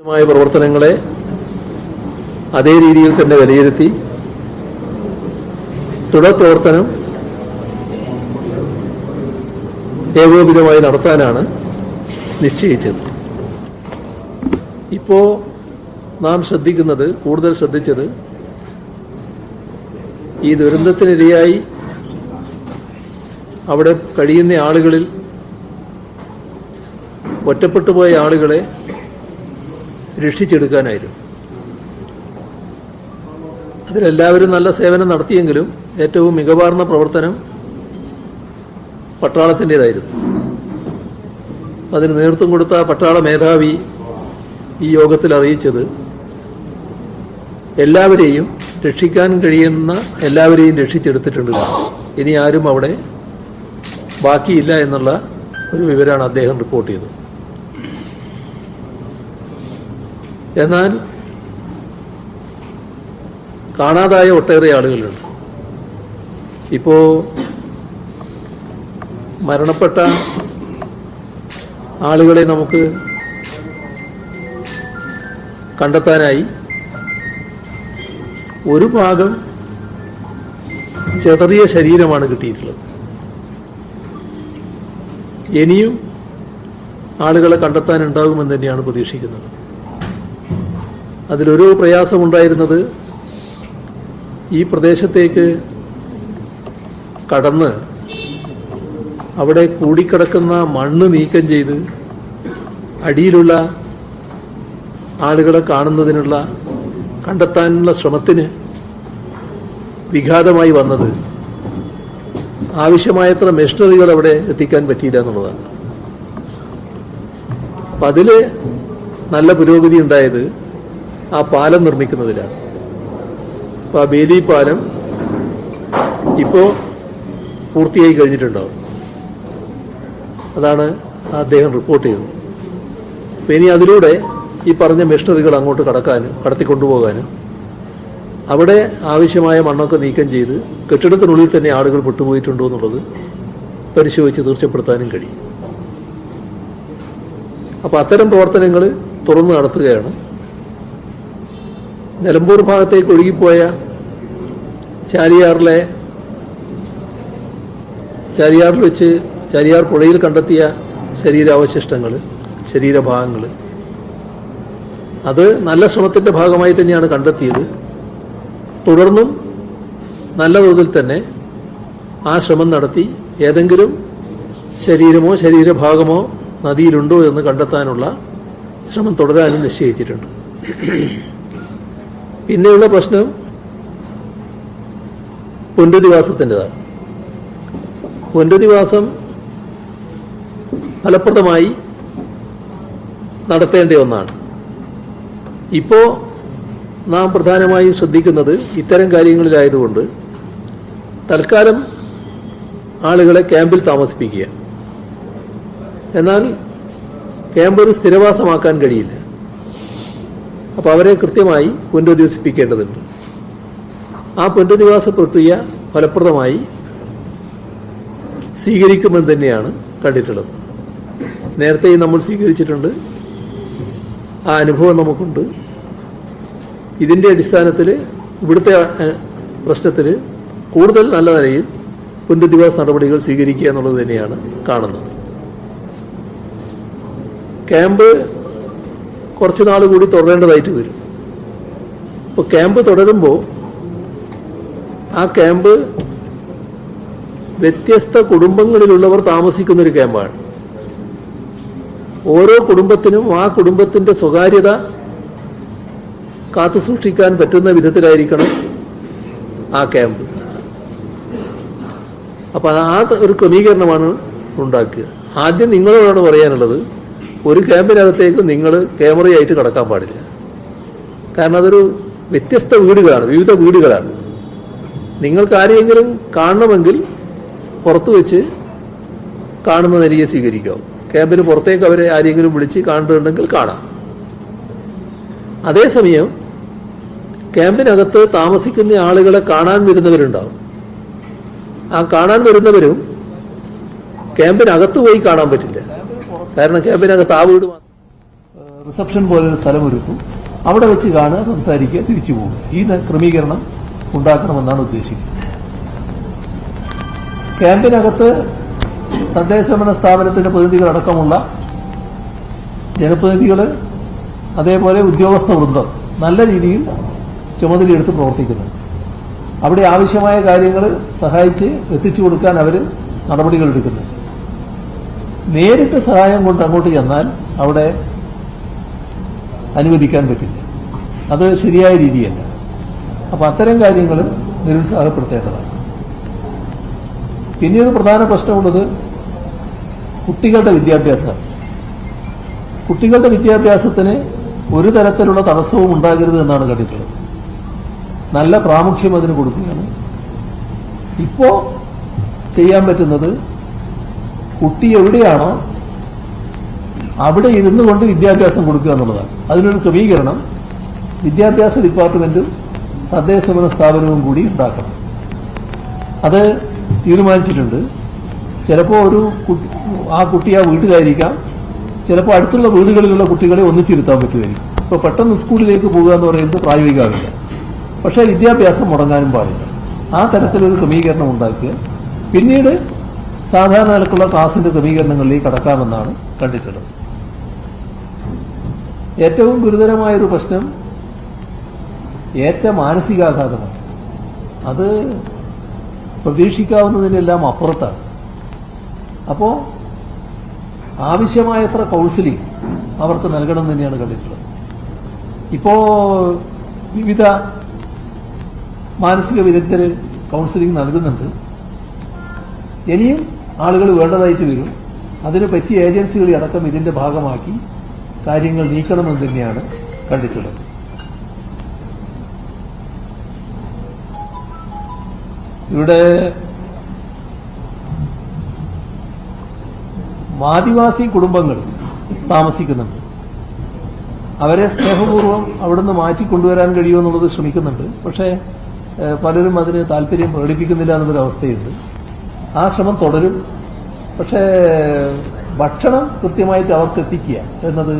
പ്രവർത്തനങ്ങളെ അതേ രീതിയിൽ തന്നെ വിലയിരുത്തി തുടർ പ്രവർത്തനം ഏകോപിതമായി നടത്താനാണ് നിശ്ചയിച്ചത്. ഇപ്പോൾ നാം കൂടുതൽ ശ്രദ്ധിച്ചത് ഈ ദുരന്തത്തിനിരയായി അവിടെ കഴിയുന്ന ആളുകളിൽ ഒറ്റപ്പെട്ടുപോയ ആളുകളെ രക്ഷിച്ചെടുക്കാനായിരുന്നു. അതിലെല്ലാവരും നല്ല സേവനം നടത്തിയെങ്കിലും ഏറ്റവും മികവാർന്ന പ്രവർത്തനം പട്ടാളത്തിൻ്റെതായിരുന്നു. അതിന് നേതൃത്വം കൊടുത്ത പട്ടാള മേധാവി ഈ യോഗത്തിൽ അറിയിച്ചത് എല്ലാവരെയും രക്ഷിക്കാൻ കഴിയുന്ന എല്ലാവരെയും രക്ഷിച്ചെടുത്തിട്ടുണ്ട്, ഇനി ആരും അവിടെ ബാക്കിയില്ല എന്നുള്ള ഒരു വിവരമാണ് അദ്ദേഹം റിപ്പോർട്ട് ചെയ്തത്. എന്നാൽ കാണാതായ ഒട്ടേറെ ആളുകളുണ്ട്. ഇപ്പോ മരണപ്പെട്ട ആളുകളെ നമുക്ക് കണ്ടെത്താനായി ഒരു ഭാഗം ചെതറിയ ശരീരമാണ് കിട്ടിയിട്ടുള്ളത്. ഇനിയും ആളുകളെ കണ്ടെത്താനുണ്ടാകുമെന്ന് തന്നെയാണ് പ്രതീക്ഷിക്കുന്നത്. അതിലൊരു പ്രയാസമുണ്ടായിരുന്നത് ഈ പ്രദേശത്തേക്ക് കടന്ന് അവിടെ കൂടിക്കിടക്കുന്ന മണ്ണ് നീക്കം ചെയ്ത് അടിയിലുള്ള ആളുകളെ കണ്ടെത്താനുള്ള ശ്രമത്തിന് വിഘാതമായി വന്നത് ആവശ്യമായത്ര മെഷീനറികൾ അവിടെ എത്തിക്കാൻ പറ്റിയില്ല എന്നുള്ളതാണ്. അപ്പം അതിൽ നല്ല പുരോഗതി ഉണ്ടായത് ആ പാലം നിർമ്മിക്കുന്നതിലാണ്. അപ്പോൾ ആ ബേലി പാലം ഇപ്പോൾ പൂർത്തിയായി കഴിഞ്ഞിട്ടുണ്ടാവും. അതാണ് അദ്ദേഹം റിപ്പോർട്ട് ചെയ്തത്. അപ്പം ഇനി അതിലൂടെ ഈ പറഞ്ഞ മെഷീനറികൾ അങ്ങോട്ട് കടത്തിക്കൊണ്ടുപോകാനും അവിടെ ആവശ്യമായ മണ്ണൊക്കെ നീക്കം ചെയ്ത് കെട്ടിടത്തിനുള്ളിൽ തന്നെ ആളുകൾ പെട്ടുപോയിട്ടുണ്ടോ എന്നുള്ളത് പരിശോധിച്ച് തീർച്ചപ്പെടുത്താനും കഴിയും. അപ്പോൾ അത്തരം പ്രവർത്തനങ്ങൾ തുറന്നു നടത്തുകയാണ്. നിലമ്പൂർ ഭാഗത്തേക്ക് ഒഴുകിപ്പോയ ചാലിയാറിൽ വെച്ച് ചാലിയാർ പുഴയിൽ കണ്ടെത്തിയ ശരീരഭാഗങ്ങൾ അത് നല്ല ശ്രമത്തിൻ്റെ ഭാഗമായി തന്നെയാണ് കണ്ടെത്തിയത്. തുടർന്നും നല്ല തോതിൽ തന്നെ ആ ശ്രമം നടത്തി ഏതെങ്കിലും ശരീരമോ ശരീരഭാഗമോ നദിയിലുണ്ടോ എന്ന് കണ്ടെത്താനുള്ള ശ്രമം തുടരാനും നിശ്ചയിച്ചിട്ടുണ്ട്. പിന്നെയുള്ള പ്രശ്നം പുനരധിവാസത്തിൻ്റെതാണ്. പുനരധിവാസം ഫലപ്രദമായി നടത്തേണ്ട ഒന്നാണ്. ഇപ്പോൾ നാം പ്രധാനമായും ശ്രദ്ധിക്കുന്നത് ഇത്തരം കാര്യങ്ങളിലായതുകൊണ്ട് തൽക്കാലം ആളുകളെ ക്യാമ്പിൽ താമസിപ്പിക്കുക. എന്നാൽ ക്യാമ്പ് ഒരു സ്ഥിരവാസമാക്കാൻ കഴിയില്ല. അപ്പോൾ അവരെ കൃത്യമായി പുനരധിവസിപ്പിക്കേണ്ടതുണ്ട്. ആ പുനരധിവാസ പ്രക്രിയ ഫലപ്രദമായി സ്വീകരിക്കുമെന്ന് തന്നെയാണ് കണ്ടിട്ടുള്ളത്. നേരത്തെയും നമ്മൾ സ്വീകരിച്ചിട്ടുണ്ട്. ആ അനുഭവം നമുക്കുണ്ട്. ഇതിൻ്റെ അടിസ്ഥാനത്തിൽ ഇവിടുത്തെ പ്രശ്നത്തിൽ കൂടുതൽ നല്ല നിലയിൽ പുനരധിവാസ നടപടികൾ സ്വീകരിക്കുക എന്നുള്ളത് തന്നെയാണ് കാണുന്നത്. ക്യാമ്പ് കുറച്ച് നാൾ കൂടി തുടരേണ്ടതായിട്ട് വരും. അപ്പോൾ ക്യാമ്പ് തുടരുമ്പോൾ ആ ക്യാമ്പ് വ്യത്യസ്ത കുടുംബങ്ങളിലുള്ളവർ താമസിക്കുന്നൊരു ക്യാമ്പാണ്. ഓരോ കുടുംബത്തിനും ആ കുടുംബത്തിൻ്റെ സ്വകാര്യത കാത്തുസൂക്ഷിക്കാൻ പറ്റുന്ന വിധത്തിലായിരിക്കണം ആ ക്യാമ്പ്. അപ്പം ആ ഒരു ക്രമീകരണമാണ് ഉണ്ടാക്കുക. ആദ്യം നിങ്ങളോടാണ് പറയാനുള്ളത്, ഒരു ക്യാമ്പിനകത്തേക്ക് നിങ്ങൾ ക്യാമറയായിട്ട് കടക്കാൻ പാടില്ല. കാരണം അതൊരു വ്യത്യസ്ത വീടുകളാണ്, വിവിധ വീടുകളാണ്. നിങ്ങൾക്ക് ആരെയെങ്കിലും കാണണമെങ്കിൽ പുറത്തു വെച്ച് കാണുന്ന നിലയെ സ്വീകരിക്കാം. ക്യാമ്പിന് പുറത്തേക്ക് അവരെ ആരെങ്കിലും വിളിച്ച് കാണുന്നുണ്ടെങ്കിൽ കാണാം. അതേസമയം ക്യാമ്പിനകത്ത് താമസിക്കുന്ന ആളുകളെ കാണാൻ വരുന്നവരുണ്ടാവും. ആ കാണാൻ വരുന്നവരും ക്യാമ്പിനകത്ത് പോയി കാണാൻ പറ്റില്ല. കാരണം ക്യാമ്പിനകത്ത് ആ വീട് റിസപ്ഷൻ പോലൊരു സ്ഥലമൊരുക്കും, അവിടെ വെച്ച് കാണുക, സംസാരിക്കുക, തിരിച്ചു പോകുക. ഈ ക്രമീകരണം ഉണ്ടാക്കണമെന്നാണ് ഉദ്ദേശിക്കുന്നത്. ക്യാമ്പിനകത്ത് തദ്ദേശഭരണ സ്ഥാപനത്തിന്റെ പ്രതിനിധികളടക്കമുള്ള ജനപ്രതിനിധികൾ, അതേപോലെ ഉദ്യോഗസ്ഥ വൃന്ദം നല്ല രീതിയിൽ ചുമതലയെടുത്ത് പ്രവർത്തിക്കുന്നുണ്ട്. അവിടെ ആവശ്യമായ കാര്യങ്ങൾ സഹായിച്ച് എത്തിച്ചു കൊടുക്കാൻ അവർ നടപടികൾ എടുക്കുന്നുണ്ട്. നേരിട്ട് സഹായം കൊണ്ട് അങ്ങോട്ട് ചെന്നാൽ അവിടെ അനുവദിക്കാൻ പറ്റില്ല, അത് ശരിയായ രീതിയല്ല. അപ്പം അത്തരം കാര്യങ്ങൾ നിരുത്സാഹപ്പെടുത്തേണ്ടതാണ്. പിന്നീട് പ്രധാന പ്രശ്നമുള്ളത് കുട്ടികളുടെ വിദ്യാഭ്യാസമാണ്. കുട്ടികളുടെ വിദ്യാഭ്യാസത്തിന് ഒരു തരത്തിലുള്ള തടസ്സവും ഉണ്ടാകരുത് എന്നാണ് കണ്ടിട്ടുള്ളത്. നല്ല പ്രാമുഖ്യം അതിന് കൊടുക്കുകയാണ്. ഇപ്പോൾ ചെയ്യാൻ പറ്റുന്നത് കുട്ടി എവിടെയാണോ അവിടെ ഇരുന്നു കൊണ്ട് വിദ്യാഭ്യാസം കൊടുക്കുക എന്നുള്ളതാണ്. അതിനൊരു ക്രമീകരണം വിദ്യാഭ്യാസ ഡിപ്പാർട്ട്മെന്റും തദ്ദേശഭരണ സ്ഥാപനവും കൂടി ഉണ്ടാക്കണം. അത് തീരുമാനിച്ചിട്ടുണ്ട്. ചിലപ്പോൾ ആ കുട്ടി ആ വീട്ടിലായിരിക്കാം, ചിലപ്പോൾ അടുത്തുള്ള വീടുകളിലുള്ള കുട്ടികളെ ഒന്നിച്ചിരുത്താൻ പറ്റുമായിരിക്കും. ഇപ്പോൾ പെട്ടെന്ന് സ്കൂളിലേക്ക് പോകുക എന്ന് പറയുന്നത് പ്രായോഗികമാവില്ല. പക്ഷേ വിദ്യാഭ്യാസം മുടങ്ങാനും പാടില്ല. ആ തരത്തിലൊരു ക്രമീകരണം ഉണ്ടാക്കുക. പിന്നീട് സാധാരണ നിലക്കുള്ള ക്ലാസിന്റെ ക്രമീകരണങ്ങളിലേക്ക് കടക്കാമെന്നാണ് കണ്ടിട്ടുള്ളത്. ഏറ്റവും ഗുരുതരമായൊരു പ്രശ്നം ഏറ്റ മാനസികാഘാതമാണ്. അത് പ്രതീക്ഷിക്കാവുന്നതിനെല്ലാം അപ്പുറത്താണ്. അപ്പോൾ ആവശ്യമായത്ര കൗൺസിലിംഗ് അവർക്ക് നൽകണം തന്നെയാണ് കണ്ടിട്ടുള്ളത്. ഇപ്പോൾ വിവിധ മാനസിക വിദഗ്ധർ കൗൺസിലിംഗ് നൽകുന്നുണ്ട്. ഇനിയും ആളുകൾ വേണ്ടതായിട്ട് വരും. അതിന് പറ്റിയ ഏജൻസികളെ അടക്കം ഇതിന്റെ ഭാഗമാക്കി കാര്യങ്ങൾ നീക്കണമെന്ന് തന്നെയാണ് കണ്ടിട്ടുള്ളത്. ഇവിടെ ആദിവാസി കുടുംബങ്ങൾ താമസിക്കുന്നുണ്ട്. അവരെ സ്നേഹപൂർവ്വം അവിടുന്ന് മാറ്റിക്കൊണ്ടുവരാൻ കഴിയുമെന്നുള്ളത് ശ്രമിക്കുന്നുണ്ട്. പക്ഷേ പലരും അതിന് താല്പര്യം പ്രകടിപ്പിക്കുന്നില്ല എന്നുള്ളൊരു അവസ്ഥയുണ്ട്. ആ ശ്രമം തുടരും. പക്ഷേ ഭക്ഷണം കൃത്യമായിട്ട് അവർക്ക് എത്തിക്കുക എന്നത്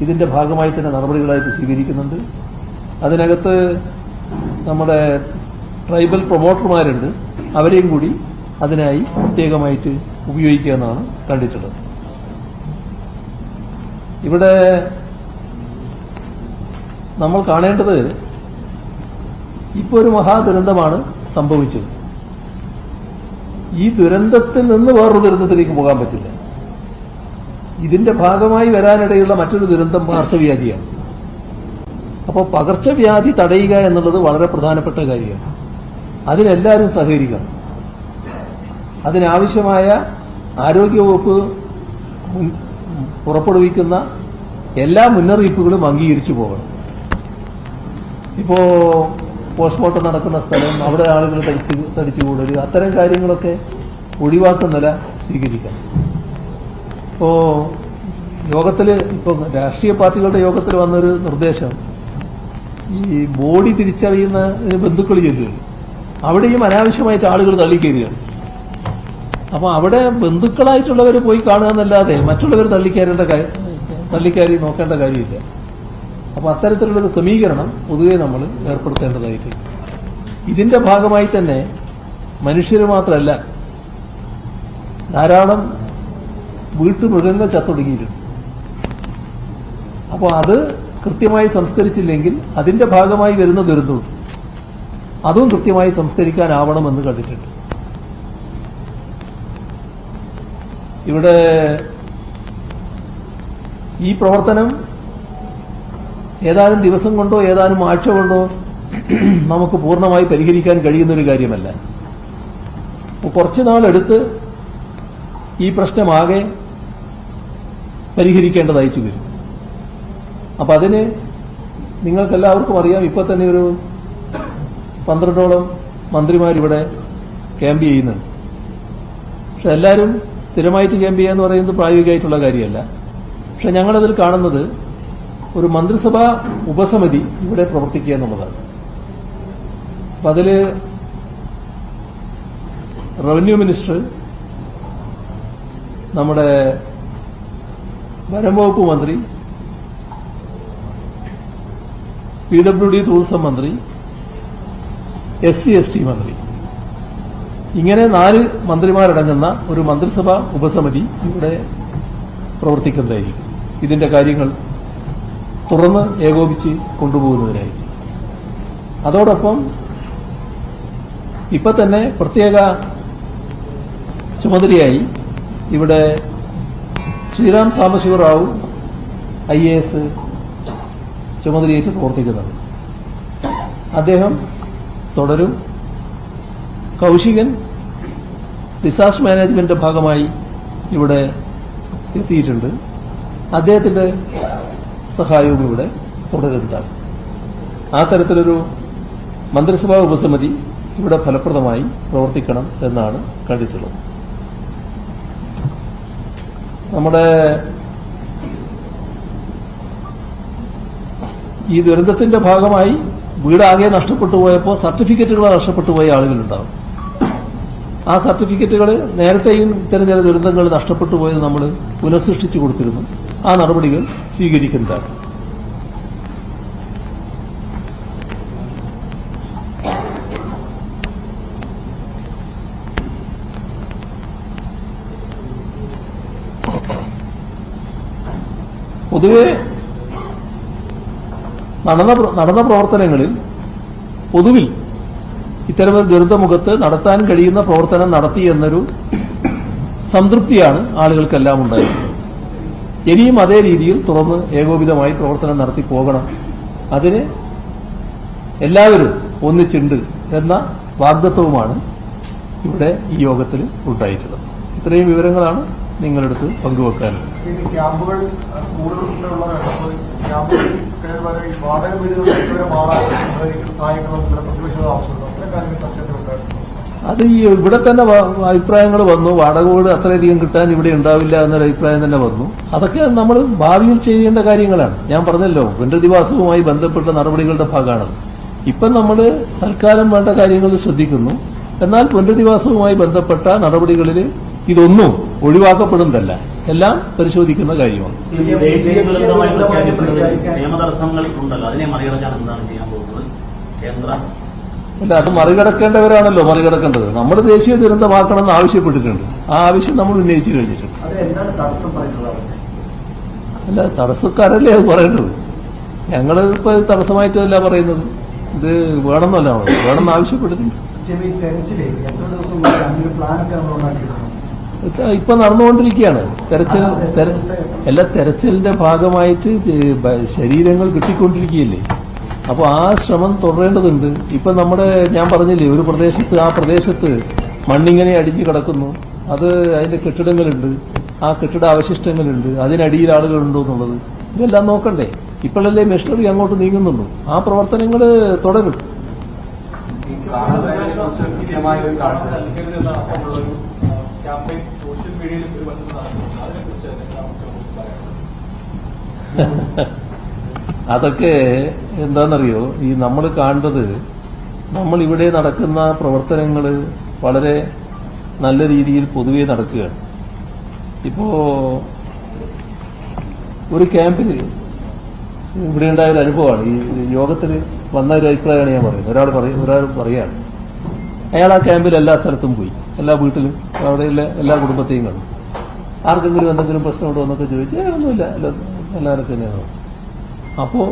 ഇതിന്റെ ഭാഗമായി തന്നെ നടപടികളായിട്ട് സ്വീകരിക്കുന്നുണ്ട്. അതിനകത്ത് നമ്മുടെ ട്രൈബൽ പ്രൊമോട്ടർമാരുണ്ട്. അവരെയും കൂടി അതിനായി പ്രത്യേകമായിട്ട് ഉപയോഗിക്കുക എന്നാണ് കണ്ടിട്ടുള്ളത്. ഇവിടെ നമ്മൾ കാണേണ്ടത് ഇപ്പോൾ ഒരു മഹാദുരന്തമാണ് സംഭവിച്ചത്. ഈ ദുരന്തത്തിൽ നിന്ന് വേറൊരു ദുരന്തത്തിലേക്ക് പോകാൻ പറ്റില്ല. ഇതിന്റെ ഭാഗമായി വരാനിടയുള്ള മറ്റൊരു ദുരന്തം പകർച്ചവ്യാധിയാണ്. അപ്പോൾ പകർച്ചവ്യാധി തടയുക എന്നുള്ളത് വളരെ പ്രധാനപ്പെട്ട കാര്യമാണ്. അതിനെല്ലാവരും സഹകരിക്കണം. അതിനാവശ്യമായ ആരോഗ്യവകുപ്പ് പുറപ്പെടുവിക്കുന്ന എല്ലാ മുന്നറിയിപ്പുകളും അംഗീകരിച്ചു പോകണം. ഇപ്പോ പോസ്റ്റ്മോർട്ടം നടക്കുന്ന സ്ഥലം, അവിടെ ആളുകൾ തടിച്ചുകൂടരുത്, അത്തരം കാര്യങ്ങളൊക്കെ ഒഴിവാക്കുന്ന നില സ്വീകരിക്കണം. ഇപ്പോ രാഷ്ട്രീയ പാർട്ടികളുടെ യോഗത്തിൽ വന്നൊരു നിർദ്ദേശം, ഈ ബോഡി തിരിച്ചറിയുന്ന ബന്ധുക്കൾ ചെല്ലുകയാണ്. അവിടെയും അനാവശ്യമായിട്ട് ആളുകൾ തള്ളിക്കയറുകയാണ്. അപ്പൊ അവിടെ ബന്ധുക്കളായിട്ടുള്ളവർ പോയി കാണുക എന്നല്ലാതെ മറ്റുള്ളവർ തള്ളിക്കയറി നോക്കേണ്ട കാര്യമില്ല. അപ്പൊ അത്തരത്തിലുള്ളൊരു ക്രമീകരണം പൊതുവെ നമ്മൾ ഏർപ്പെടുത്തേണ്ടതായിട്ടുണ്ട്. ഇതിന്റെ ഭാഗമായി തന്നെ മനുഷ്യർ മാത്രമല്ല, ധാരാളം വീട്ടുമൃഗങ്ങൾ ചത്തൊടുങ്ങിയിട്ടുണ്ട്. അപ്പോൾ അത് കൃത്യമായി സംസ്കരിച്ചില്ലെങ്കിൽ അതിന്റെ ഭാഗമായി വരുന്ന ദുരന്തവും അതും കൃത്യമായി സംസ്കരിക്കാനാവണമെന്ന് കണ്ടിട്ടുണ്ട്. ഇവിടെ ഈ പ്രവർത്തനം ഏതാനും ദിവസം കൊണ്ടോ ഏതാനും ആഴ്ച കൊണ്ടോ നമുക്ക് പൂർണ്ണമായി പരിഹരിക്കാൻ കഴിയുന്നൊരു കാര്യമല്ല. കുറച്ചു നാളെടുത്ത് ഈ പ്രശ്നമാകെ പരിഹരിക്കേണ്ടതായിട്ട് വരും. അപ്പം അതിന് നിങ്ങൾക്കെല്ലാവർക്കും അറിയാം, ഇപ്പൊ തന്നെ ഒരു 12ഓളം മന്ത്രിമാരിവിടെ ക്യാമ്പ് ചെയ്യുന്നുണ്ട്. പക്ഷെ എല്ലാവരും സ്ഥിരമായിട്ട് ക്യാമ്പ് ചെയ്യാന്ന് പറയുന്നത് പ്രായോഗികമായിട്ടുള്ള കാര്യമല്ല. പക്ഷെ ഞങ്ങളതിൽ കാണുന്നത് ഒരു മന്ത്രിസഭാ ഉപസമിതി ഇവിടെ പ്രവർത്തിക്കുക എന്നുള്ളതാണ്. അപ്പൊ അതില് റവന്യൂ മിനിസ്റ്റർ, നമ്മുടെ വനം വകുപ്പ് മന്ത്രി, PWD ടൂറിസം മന്ത്രി, SC/ST മന്ത്രി, ഇങ്ങനെ 4 മന്ത്രിമാരടങ്ങുന്ന ഒരു മന്ത്രിസഭാ ഉപസമിതി ഇവിടെ പ്രവർത്തിക്കുന്നതായിരിക്കും. ഇതിന്റെ കാര്യങ്ങൾ തുടർന്ന് ഏകോപിച്ച് കൊണ്ടുപോകുന്നതിനായിരിക്കും. അതോടൊപ്പം ഇപ്പൊ തന്നെ പ്രത്യേക ചുമതലയായി ഇവിടെ ശ്രീറാം സാംബശിവറാവു IAS ചുമതലയേറ്റ് പ്രവർത്തിക്കുന്നത്. അദ്ദേഹം തുടരും. കൗശികൻ ഡിസാസ്റ്റർ മാനേജ്മെന്റിന്റെ ഭാഗമായി ഇവിടെ എത്തിയിട്ടുണ്ട്. അദ്ദേഹത്തിന്റെ സഹായവും ഇവിടെ തുടരുന്നതാണ്. ആ തരത്തിലൊരു മന്ത്രിസഭാ ഉപസമിതി ഇവിടെ ഫലപ്രദമായി പ്രവർത്തിക്കണം എന്നാണ് കണ്ടിട്ടുള്ളത്. നമ്മുടെ ഈ ദുരന്തത്തിന്റെ ഭാഗമായി വീടാകെ നഷ്ടപ്പെട്ടു പോയപ്പോൾ സർട്ടിഫിക്കറ്റുകൾ നഷ്ടപ്പെട്ടു പോയ ആളുകളുണ്ടാവും. ആ സർട്ടിഫിക്കറ്റുകൾ നേരത്തെയും ഇത്തരം ചില ദുരന്തങ്ങൾ നഷ്ടപ്പെട്ടു പോയത് നമ്മൾ പുനഃസൃഷ്ടിച്ചു കൊടുത്തിരുന്നു. ആ നടപടികൾ സ്വീകരിക്കുന്നതാണ്. പൊതുവെ നടന്ന പ്രവർത്തനങ്ങളിൽ പൊതുവിൽ ഇത്തരമൊരു ദുരന്തമുഖത്ത് നടത്താൻ കഴിയുന്ന പ്രവർത്തനം നടത്തി എന്നൊരു സംതൃപ്തിയാണ് ആളുകൾക്കെല്ലാം ഉണ്ടായിരുന്നത്. ഇനിയും അതേ രീതിയിൽ തുറന്ന് ഏകോപിതമായി പ്രവർത്തനം നടത്തി പോകണം. അതിന് എല്ലാവരും ഒന്നിച്ചുണ്ട് എന്ന വാഗ്ദത്വവുമാണ് ഇവിടെ ഈ യോഗത്തിൽ ഉണ്ടായിട്ടുള്ളത്. ഇത്രയും വിവരങ്ങളാണ് നിങ്ങളെടുത്ത് പങ്കുവെക്കാനുള്ളത്. ക്യാമ്പുകൾ സ്കൂളുകളിലുള്ള ക്യാമ്പുകൾ വാടക വീടുകളിൽ മാറാൻ സഹായിക്കണം പ്രതിപക്ഷ ആവശ്യമുണ്ട്. അത് ഈ ഇവിടെ തന്നെ അഭിപ്രായങ്ങൾ വന്നു. വാടക വീട് അത്രയധികം കിട്ടാൻ ഇവിടെ ഉണ്ടാവില്ല എന്നൊരു അഭിപ്രായം തന്നെ വന്നു. അതൊക്കെ നമ്മൾ ഭാവിയിൽ ചെയ്യേണ്ട കാര്യങ്ങളാണ്. ഞാൻ പറഞ്ഞല്ലോ, പുനരധിവാസവുമായി ബന്ധപ്പെട്ട നടപടികളുടെ ഭാഗമാണത്. ഇപ്പം നമ്മൾ തൽക്കാലം വേണ്ട കാര്യങ്ങൾ ശ്രദ്ധിക്കുന്നു. എന്നാൽ പുനരധിവാസവുമായി ബന്ധപ്പെട്ട നടപടികളിൽ ഇതൊന്നും ഒഴിവാക്കപ്പെടുന്നതല്ല, എല്ലാം പരിശോധിക്കുന്ന കാര്യമാണ്. അല്ല, അത് മറികടക്കേണ്ടവരാണല്ലോ മറികടക്കേണ്ടത്. നമ്മൾ ദേശീയ ദുരന്തമാക്കണമെന്ന് ആവശ്യപ്പെട്ടിട്ടുണ്ട്. ആ ആവശ്യം നമ്മൾ ഉന്നയിച്ചു കഴിഞ്ഞിട്ടുണ്ട്. അല്ല, തടസ്സക്കാരല്ലേ അത് പറയേണ്ടത്. ഞങ്ങൾ ഇപ്പൊ തടസ്സമായിട്ടല്ല പറയുന്നത്. ഇത് വേണമെന്നല്ല, വേണമെന്ന് ആവശ്യപ്പെട്ടിട്ടുണ്ട്. ഇപ്പൊ നടന്നുകൊണ്ടിരിക്കുകയാണ് തെരച്ചിൽ. തെരച്ചിലിന്റെ ഭാഗമായിട്ട് ശരീരങ്ങൾ കിട്ടിക്കൊണ്ടിരിക്കുകയല്ലേ. അപ്പോൾ ആ ശ്രമം തുടരേണ്ടതുണ്ട്. ഇപ്പൊ ഞാൻ പറഞ്ഞില്ലേ, ഒരു പ്രദേശത്ത്, ആ പ്രദേശത്ത് മണ്ണിങ്ങനെ അടിഞ്ഞു കിടക്കുന്നു. അത് അതിന്റെ കെട്ടിടങ്ങളുണ്ട്, ആ കെട്ടിട അവശിഷ്ടങ്ങളുണ്ട്, അതിനടിയിൽ ആളുകളുണ്ടോ എന്നുള്ളത് ഇതെല്ലാം നോക്കണ്ടേ. ഇപ്പോഴല്ലേ മെഷീനറി അങ്ങോട്ട് നീങ്ങുന്നുള്ളൂ. ആ പ്രവർത്തനങ്ങൾ തുടരും. അതൊക്കെ എന്താണെന്നറിയോ, ഈ നമ്മൾ കാണുന്നത്, നമ്മൾ ഇവിടെ നടക്കുന്ന പ്രവർത്തനങ്ങൾ വളരെ നല്ല രീതിയിൽ പൊതുവെ നടക്കുകയാണ്. ഇപ്പോ ഒരു ക്യാമ്പിൽ ഇവിടെ ഉണ്ടായ ഒരു അനുഭവമാണ്. ഈ യോഗത്തിൽ വന്ന ഒരു അഭിപ്രായമാണ് ഞാൻ പറയുന്നത്. ഒരാൾ പറയാണ്, അയാൾ ആ ക്യാമ്പിൽ എല്ലാ സ്ഥലത്തും പോയി, എല്ലാ വീട്ടിലും, അവിടെയുള്ള എല്ലാ കുടുംബത്തെയും കണ്ടു. ആർക്കെങ്കിലും എന്തെങ്കിലും പ്രശ്നമുണ്ടോ എന്നൊക്കെ ചോദിച്ചു. ഒന്നുമില്ല, എല്ലാവരും തന്നെയാണ്. അപ്പോ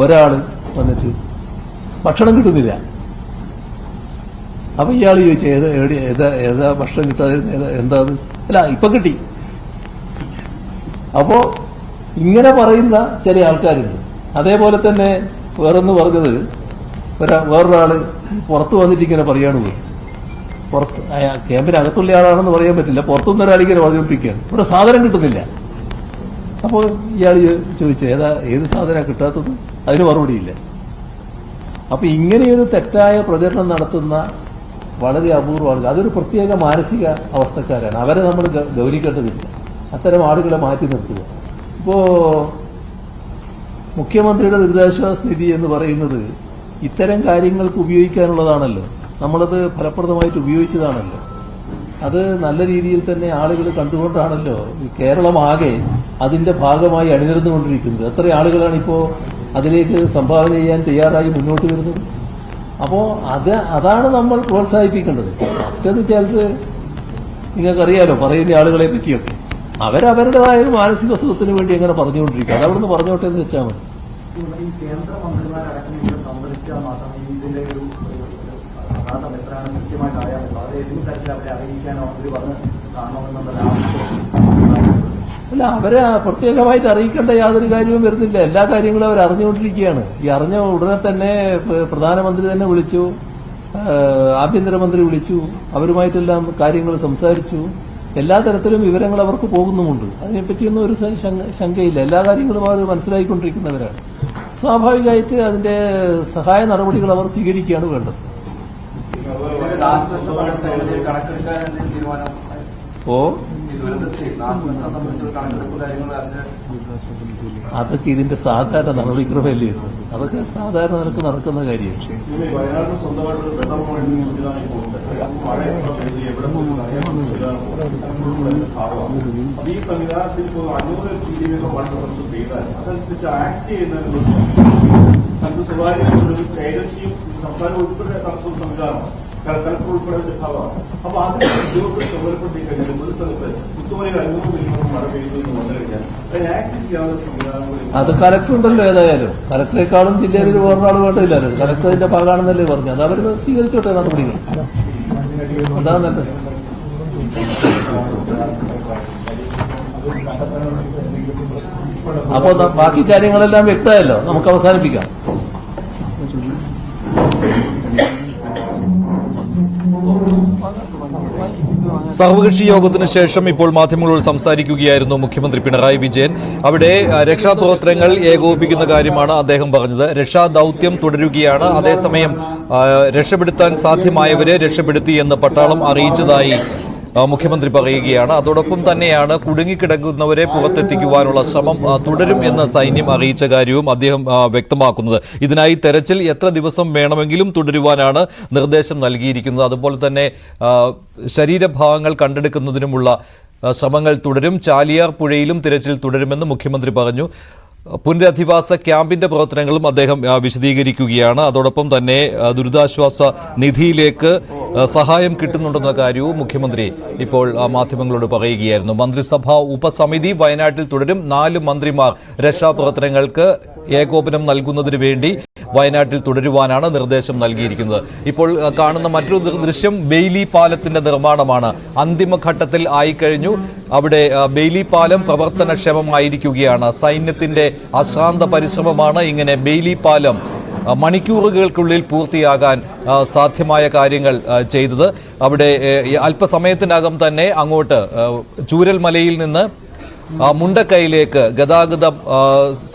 ഒരാള് വന്നിട്ട് ഭക്ഷണം കിട്ടുന്നില്ല. അപ്പൊ ഇയാൾ ചോദിച്ചു, ഏതാ ഭക്ഷണം കിട്ടാതെ, എന്താ? അല്ല, ഇപ്പൊ കിട്ടി. അപ്പോ ഇങ്ങനെ പറയുന്ന ചില ആൾക്കാരുണ്ട്. അതേപോലെ തന്നെ വേറൊന്ന് പറഞ്ഞത്, വേറൊരാള് പുറത്ത് വന്നിട്ട് ഇങ്ങനെ പറയാണ് പോയി. പുറത്ത് ക്യാമ്പിനകത്തുള്ള ആളാണെന്ന് പറയാൻ പറ്റില്ല, പുറത്തുനിന്ന് ഒരാളിങ്ങനെ പറഞ്ഞുകൊണ്ടിരിക്കുകയാണ്, ഇവിടെ സാധനം കിട്ടുന്നില്ല. അപ്പോൾ ഇയാൾ ചോദിച്ചു, ഏത് സാധനം കിട്ടാത്തത്? അതിന് മറുപടിയില്ല. അപ്പൊ ഇങ്ങനെയൊരു തെറ്റായ പ്രചരണം നടത്തുന്ന വളരെ അപൂർവമാണ്. അതൊരു പ്രത്യേക മാനസിക അവസ്ഥക്കാരാണ്. അവരെ നമ്മൾ ഗൗനിക്കേണ്ടതില്ല. അത്തരം ആളുകളെ മാറ്റി നിർത്തുക. ഇപ്പോ മുഖ്യമന്ത്രിയുടെ ദുരിതാശ്വാസ നിധി എന്ന് പറയുന്നത് ഇത്തരം കാര്യങ്ങൾക്ക് ഉപയോഗിക്കാനുള്ളതാണല്ലോ. നമ്മളത് ഫലപ്രദമായിട്ട് ഉപയോഗിച്ചതാണല്ലോ. അത് നല്ല രീതിയിൽ തന്നെ ആളുകൾ കണ്ടുകൊണ്ടാണല്ലോ കേരളമാകെ അതിന്റെ ഭാഗമായി അണിനിരന്നുകൊണ്ടിരിക്കുന്നത്. എത്ര ആളുകളാണ് ഇപ്പോൾ അതിലേക്ക് സംഭാവന ചെയ്യാൻ തയ്യാറായി മുന്നോട്ട് വരുന്നത്. അപ്പോൾ അതാണ് നമ്മൾ പ്രോത്സാഹിപ്പിക്കേണ്ടത്. മറ്റത് ചിലത് നിങ്ങൾക്കറിയാലോ പറയുന്ന ആളുകളെ പറ്റിയൊക്കെ അവരവരുടേതായ ഒരു മാനസിക സുഖത്തിന് വേണ്ടി എങ്ങനെ പറഞ്ഞുകൊണ്ടിരിക്കുക. അതവിടുന്ന് പറഞ്ഞോട്ടെ എന്ന് വെച്ചാൽ മതി. ഈ കേന്ദ്രമന്ത്രിമാരടക്കം ഇവിടെ സംബന്ധിച്ചാൽ മാത്രമേ ഇതിന്റെ ഒരു യഥാർത്ഥം എത്രയാണ് കൃത്യമായിട്ട് അറിയാമല്ലോ. അത് ഏതെങ്കിലും തരത്തിൽ അവരെ അറിയിക്കാനോ അവർ വന്ന് കാണണമെന്നുള്ള അല്ല, അവരെ പ്രത്യേകമായിട്ട് അറിയിക്കേണ്ട യാതൊരു കാര്യവും വരുന്നില്ല. എല്ലാ കാര്യങ്ങളും അവർ അറിഞ്ഞുകൊണ്ടിരിക്കുകയാണ്. ഈ അറിഞ്ഞ ഉടനെ തന്നെ പ്രധാനമന്ത്രി തന്നെ വിളിച്ചു, ആഭ്യന്തരമന്ത്രി വിളിച്ചു, അവരുമായിട്ടെല്ലാം കാര്യങ്ങൾ സംസാരിച്ചു. എല്ലാ തരത്തിലും വിവരങ്ങൾ അവർക്ക് പോകുന്നുമുണ്ട്. അതിനെപ്പറ്റിയൊന്നും ഒരു ശങ്കയില്ല. എല്ലാ കാര്യങ്ങളും അവർ മനസ്സിലാക്കിക്കൊണ്ടിരിക്കുന്നവരാണ്. സ്വാഭാവികമായിട്ട് അതിന്റെ സഹായ നടപടികൾ അവർ സ്വീകരിക്കുകയാണ് വേണ്ടത്. അതൊക്കെ ഇതിന്റെ സാധാരണ നടപടിക്രമല്ലേ. അതൊക്കെ സാധാരണ നിലക്ക് നടക്കുന്ന കാര്യമാണ്. ഈ സംവിധാനത്തിൽ ഇപ്പോൾ 500 അതനുസരിച്ച് ആക്ട് ചെയ്യുന്നതിന് സ്വകാര്യ ഏജൻസിയും സംസ്ഥാനം ഉൾപ്പെടെ നടത്തുന്ന സംവിധാനമാണ്. കലക്ടർ ഉൾപ്പെടെ വിഭാഗമാണ്. അപ്പൊ അതിന് ഉദ്യോഗസ്ഥർ ചുമതലപ്പെടുത്തി കഴിഞ്ഞാൽ പൊതുസ്ഥലത്ത് കുത്തുമലയിൽ 500 മില്ലിമീറ്റർ മഴ പെയ്യുന്നു വന്നു കഴിഞ്ഞാൽ അതിന് ആക്ട് ചെയ്യാനുള്ള സംവിധാനങ്ങൾ അത് കലക്ടർ ഉണ്ടല്ലോ. ഏതായാലും കലക്ടറെക്കാളും ജില്ലയിൽ ഒരു വേറൊരാൾ വേണ്ടില്ലല്ലോ. കലക്ടറിന്റെ ഭാഗമാണെന്നല്ലേ പറഞ്ഞു. അത് അവർ സ്വീകരിച്ചോട്ടെ നടപടികൾ. അതാണ് നല്ലത്. അപ്പോ ബാക്കി കാര്യങ്ങളെല്ലാം വ്യക്തമല്ലോ. നമുക്ക് അവസാനിപ്പിക്കാം. സർവകക്ഷി യോഗത്തിന് ശേഷം ഇപ്പോൾ മാധ്യമങ്ങളോട് സംസാരിക്കുകയായിരുന്നു മുഖ്യമന്ത്രി പിണറായി വിജയൻ. അവിടെ രക്ഷാപ്രവർത്തനങ്ങൾ ഏകോപിപ്പിക്കുന്ന കാര്യമാണ് അദ്ദേഹം പറഞ്ഞത്. രക്ഷാദൌത്യം തുടരുകയാണ്. അതേസമയം രക്ഷപ്പെടുത്താൻ സാധ്യമായവരെ രക്ഷപ്പെടുത്തി എന്ന് പട്ടാളം അറിയിച്ചതായി മുഖ്യമന്ത്രി പറയുകയാണ്. അതോടൊപ്പം തന്നെയാണ് കുടുങ്ങിക്കിടക്കുന്നവരെ പുറത്തെത്തിക്കുവാനുള്ള ശ്രമം തുടരും എന്ന് സൈന്യം അറിയിച്ച കാര്യവും അദ്ദേഹം വ്യക്തമാക്കുന്നത്. ഇതിനായി തെരച്ചിൽ എത്ര ദിവസം വേണമെങ്കിലും തുടരുവാനാണ് നിർദ്ദേശം നൽകിയിരിക്കുന്നത്. അതുപോലെ തന്നെ ശരീരഭാഗങ്ങൾ കണ്ടെടുക്കുന്നതിനുമുള്ള ശ്രമങ്ങൾ തുടരും. ചാലിയാർ പുഴയിലും തിരച്ചിൽ തുടരുമെന്ന് മുഖ്യമന്ത്രി പറഞ്ഞു. പുനരധിവാസ ക്യാമ്പിന്റെ പ്രവർത്തനങ്ങളും അദ്ദേഹം വിശദീകരിക്കുകയാണ്. അതോടൊപ്പം തന്നെ ദുരിതാശ്വാസ നിധിയിലേക്ക് സഹായം കിട്ടുന്നുണ്ടെന്ന കാര്യവും മുഖ്യമന്ത്രി ഇപ്പോൾ മാധ്യമങ്ങളോട് പറയുകയായിരുന്നു. മന്ത്രിസഭാ ഉപസമിതി വയനാട്ടിൽ തുടരും. 4 മന്ത്രിമാർ രക്ഷാപ്രവർത്തനങ്ങൾക്ക് ഏകോപനം നൽകുന്നതിന് വേണ്ടി വയനാട്ടിൽ തുടരുവാനാണ് നിർദ്ദേശം നൽകിയിരിക്കുന്നത്. ഇപ്പോൾ കാണുന്ന മറ്റൊരു ദൃശ്യം ബെയ്ലി പാലത്തിന്റെ നിർമ്മാണമാണ്. അന്തിമഘട്ടത്തിൽ ആയിക്കഴിഞ്ഞു. അവിടെ ബെയ്ലി പാലം പ്രവർത്തനക്ഷമമായിരിക്കുകയാണ്. സൈന്യത്തിന്റെ അശ്രാന്ത പരിശ്രമമാണ് ഇങ്ങനെ ബെയ്ലി പാലം മണിക്കൂറുകൾക്കുള്ളിൽ പൂർത്തിയാകാൻ സാധ്യമായ കാര്യങ്ങൾ ചെയ്തത്. അവിടെ അല്പസമയത്തിനകം തന്നെ അങ്ങോട്ട് ചൂരൽമലയിൽ നിന്ന് മുണ്ടക്കൈയിലേക്ക് ഗതാഗത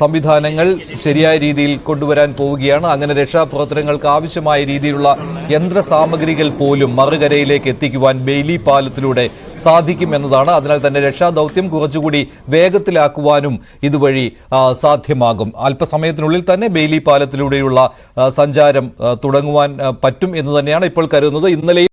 സംവിധാനങ്ങൾ ശരിയായ രീതിയിൽ കൊണ്ടുവരാൻ പോവുകയാണ്. അങ്ങനെ രക്ഷാപ്രവർത്തനങ്ങൾക്ക് ആവശ്യമായ രീതിയിലുള്ള യന്ത്രസാമഗ്രികൾ പോലും മറുകരയിലേക്ക് എത്തിക്കുവാൻ ബെയ്ലി പാലത്തിലൂടെ സാധിക്കുമെന്നതാണ്. അതിനാൽ തന്നെ രക്ഷാദൌത്യം കുറച്ചുകൂടി വേഗത്തിലാക്കുവാനും ഇതുവഴി സാധ്യമാകും. അല്പസമയത്തിനുള്ളിൽ തന്നെ ബെയ്ലി പാലത്തിലൂടെയുള്ള സഞ്ചാരം തുടങ്ങുവാൻ പറ്റും എന്ന് തന്നെയാണ് ഇപ്പോൾ കരുതുന്നത്. ഇന്നലെ